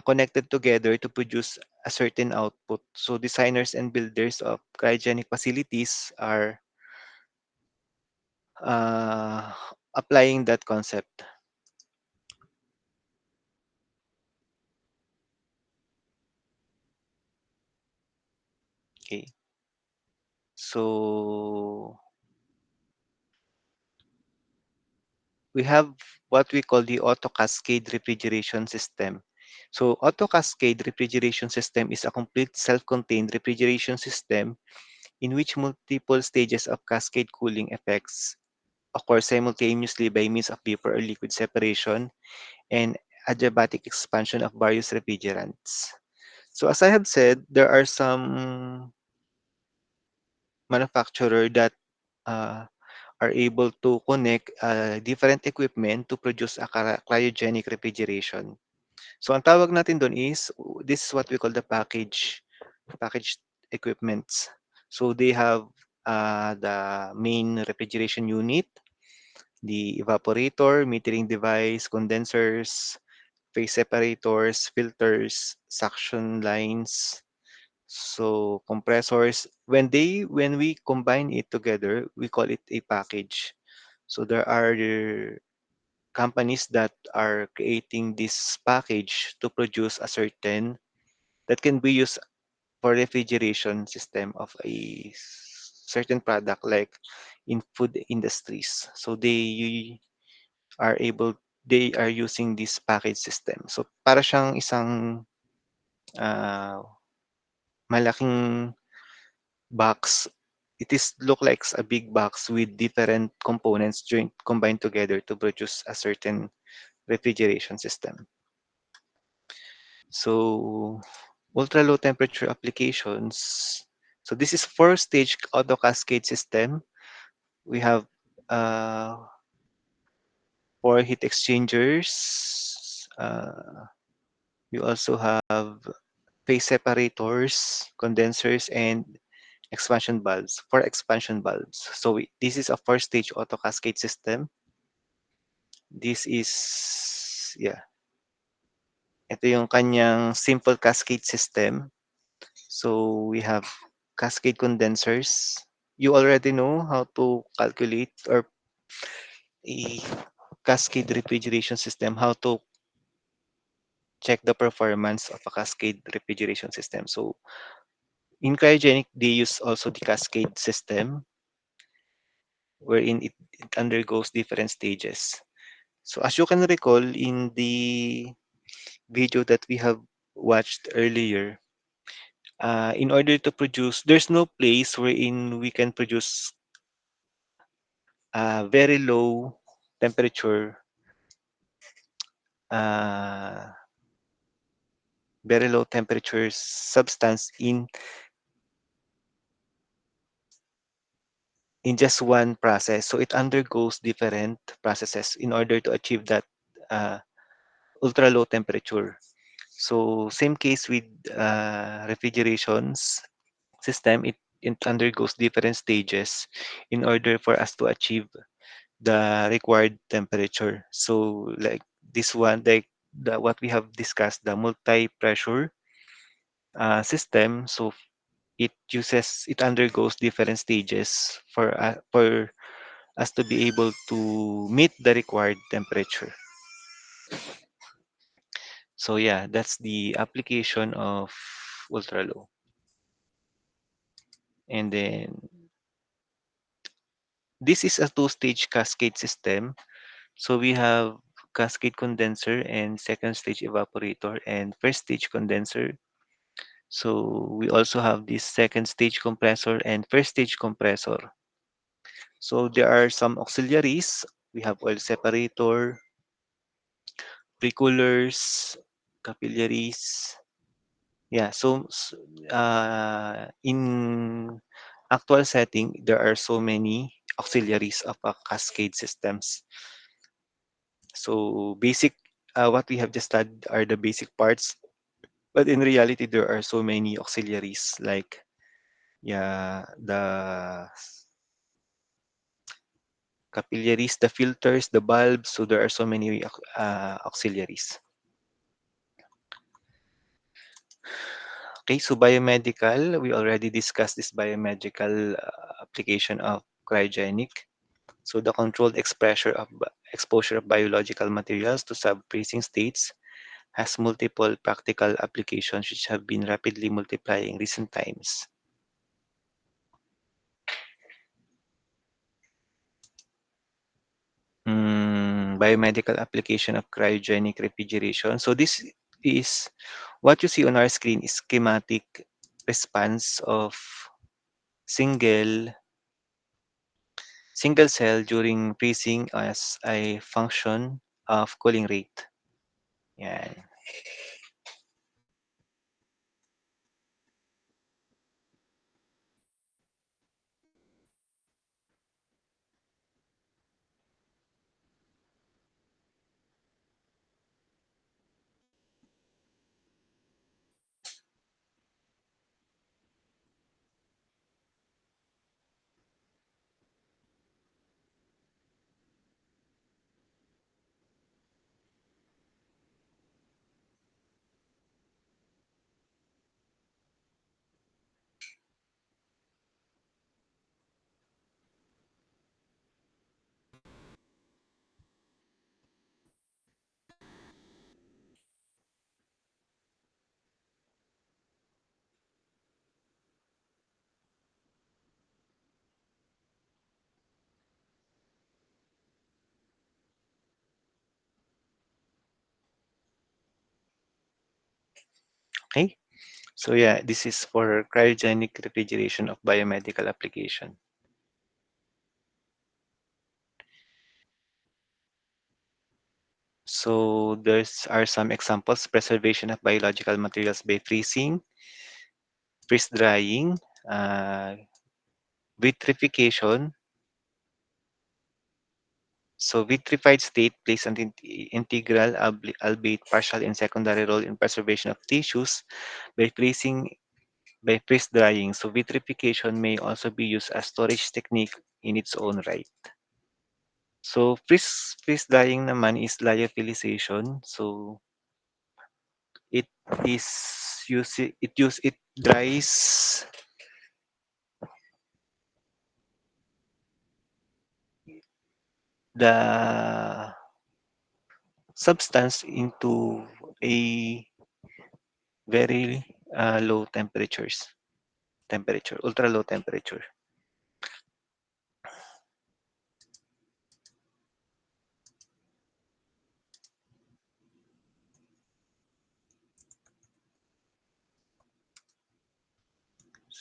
connected together to produce a certain output. So designers and builders of cryogenic facilities are uh, applying that concept. Okay. So we have what we call the auto cascade refrigeration system. So auto cascade refrigeration system is a complete self-contained refrigeration system in which multiple stages of cascade cooling effects occur simultaneously by means of vapor or liquid separation and adiabatic expansion of various refrigerants. So as I have said, there are some manufacturer that uh, are able to connect different equipment to produce a cryogenic refrigeration. So ang tawag natin doon is, this is what we call the packaged equipments. So they have the main refrigeration unit, the evaporator, metering device, condensers, phase separators, filters, suction lines, so compressors. When we combine it together, we call it a package. So there are companies that are creating this package to produce a certain that can be used for refrigeration system of a certain product like in food industries. So are able they are using this package system. So para siyang isang uh, malaking box. It is look like a big box with different components combined together to produce a certain refrigeration system. So ultra low temperature applications. So this is four-stage auto cascade system. We have four heat exchangers. We also have phase separators, condensers, and expansion valves for expansion valves. So this is a four-stage auto cascade system. This is, yeah, ito yung kanyang simple cascade system. So we have cascade condensers. You already know how to calculate or a cascade refrigeration system, how to check the performance of a cascade refrigeration system. So in cryogenic, they use also the cascade system wherein it undergoes different stages. So as you can recall in the video that we have watched earlier, in order to produce, there's no place wherein we can produce very low temperature, uh, very low temperature substance in just one process. So it undergoes different processes in order to achieve that uh, ultra low temperature. So same case with refrigerations system, it undergoes different stages in order for us to achieve the required temperature. So like this one, like what we have discussed, the multi-pressure system. So it undergoes different stages for us to be able to meet the required temperature. So yeah, that's the application of ultra low. And then this is a two-stage cascade system. So we have cascade condenser and second stage evaporator and first stage condenser. So we also have this second stage compressor and first stage compressor. So there are some auxiliaries. We have oil separator, pre-coolers, capillaries. Yeah, so in actual setting, there are so many auxiliaries of a cascade systems. So basic, what we have just studied are the basic parts, but in reality, there are so many auxiliaries like, yeah, the capillaries, the filters, the bulbs. So there are so many auxiliaries. Okay, so biomedical, we already discussed this biomedical application of cryogenic. So the controlled exposure of biological materials to sub-freezing states has multiple practical applications which have been rapidly multiplying in recent times. Biomedical application of cryogenic refrigeration. So this is what you see on our screen is schematic response of single single cell during freezing as a function of cooling rate. Yan. Okay. So yeah, this is for cryogenic refrigeration of biomedical application. So there's are some examples: preservation of biological materials by freezing, freeze drying, uh, vitrification. So vitrified state plays an integral, albeit partial and secondary role in preservation of tissues by freezing, by freeze drying. So vitrification may also be used as storage technique in its own right. So freeze drying naman is lyophilization. So it is it dries the substance into a very low temperature, ultra low temperature.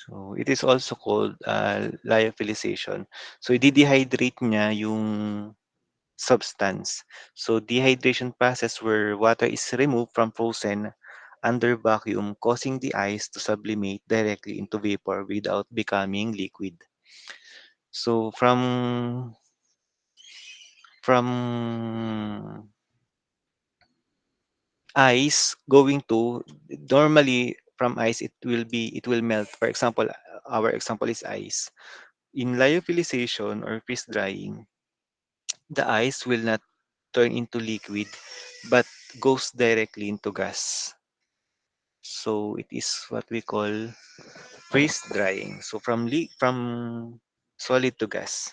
So it is also called lyophilization. So i-dehydrate niya yung substance. So dehydration process where water is removed from frozen under vacuum, causing the ice to sublimate directly into vapor without becoming liquid. So from ice going to, normally from ice it will melt. For example, our example is ice. In lyophilization or freeze drying, the ice will not turn into liquid but goes directly into gas. So it is what we call freeze drying. So from solid to gas.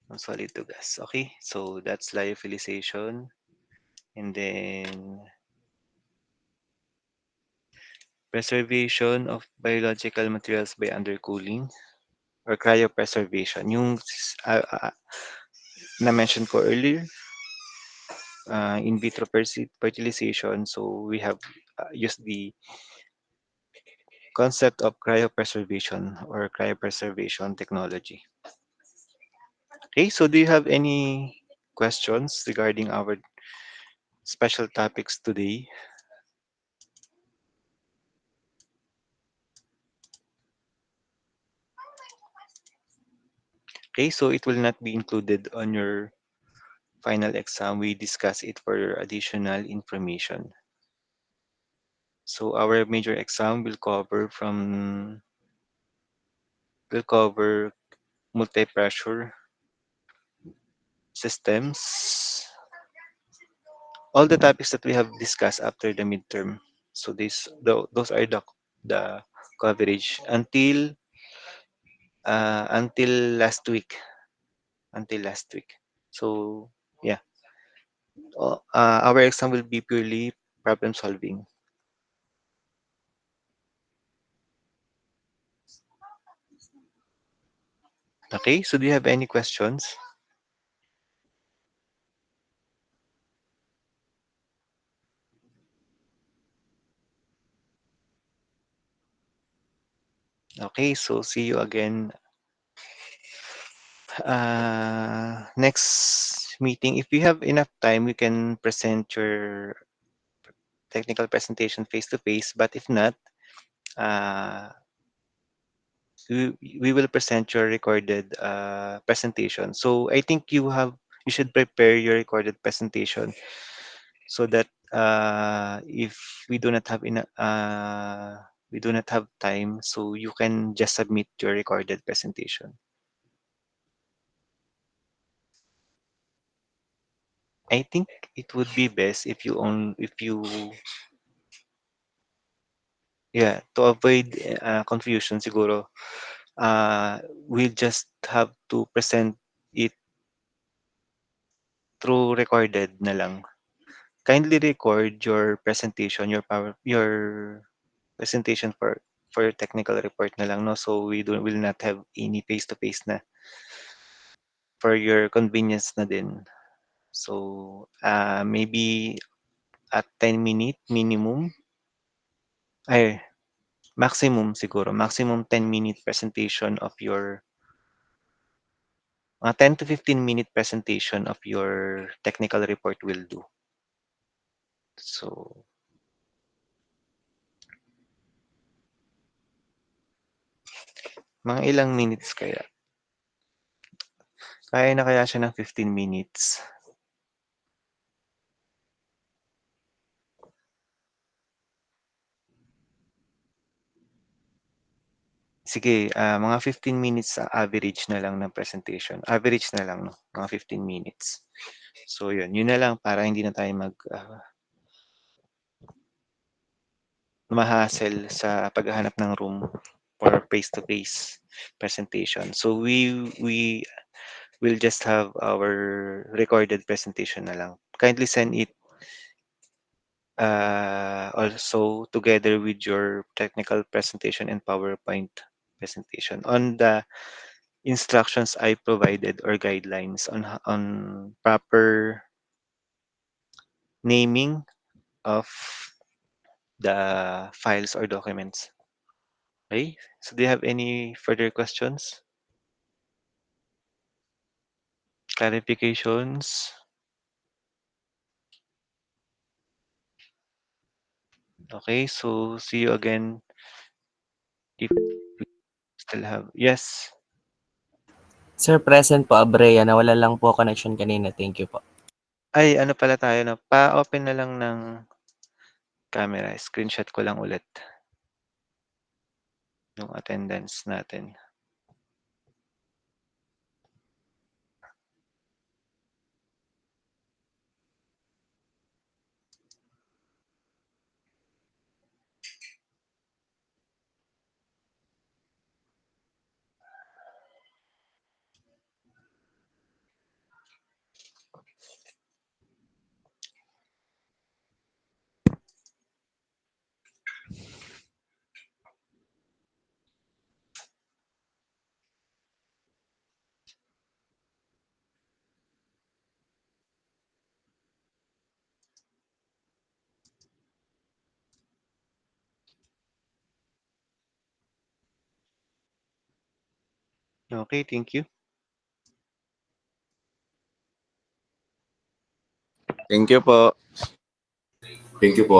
From solid to gas. Okay, so that's lyophilization. And then preservation of biological materials by undercooling or cryopreservation. Yung na-mention ko earlier, in vitro fertilization. So we have used the concept of cryopreservation or cryopreservation technology. Okay, so do you have any questions regarding our special topics today? Okay, so it will not be included on your final exam. We discuss it for your additional information. So our major exam will cover multi-pressure systems, all the topics that we have discussed after the midterm. So those are the coverage until last week. Until last week. So yeah, our exam will be purely problem solving. Okay, so do you have any questions? Okay, so see you again next meeting. If you have enough time, we can present your technical presentation face to face. But if not, uh, we will present your recorded presentation. So I think you should prepare your recorded presentation so that if we do not have we do not have time, so you can just submit your recorded presentation. I think it would be best if you yeah, to avoid confusion siguro, we just have to present it through recorded na lang. Kindly record your presentation, your presentation for your technical report na lang, no? So we will not have any face-to-face na for your convenience na din. So maybe at 10-minute minimum, ay maximum siguro, maximum 10-minute presentation Mga 10 to 15-minute presentation of your technical report will do. So, mga ilang minutes kaya? Kaya na kaya siya ng 15 minutes? Sige, mga 15 minutes average na lang ng presentation. Average na lang, no? Mga 15 minutes. So, yun na lang para hindi na tayo ma-hassle sa paghahanap ng room for face-to-face presentation. So, we will just have our recorded presentation na lang. Kindly send it also together with your technical presentation and PowerPoint presentation on the instructions I provided or guidelines on proper naming of the files or documents. Okay? So do you have any further questions? Clarifications? Okay, so see you again if we still have. Yes. Sir, present po, Abrea. Nawala lang po connection kanina. Thank you po. Ay, ano pala tayo na, pa-open na lang ng camera. Screenshot ko lang ulit yung attendance natin. Okay, thank you. Thank you po. Thank you po.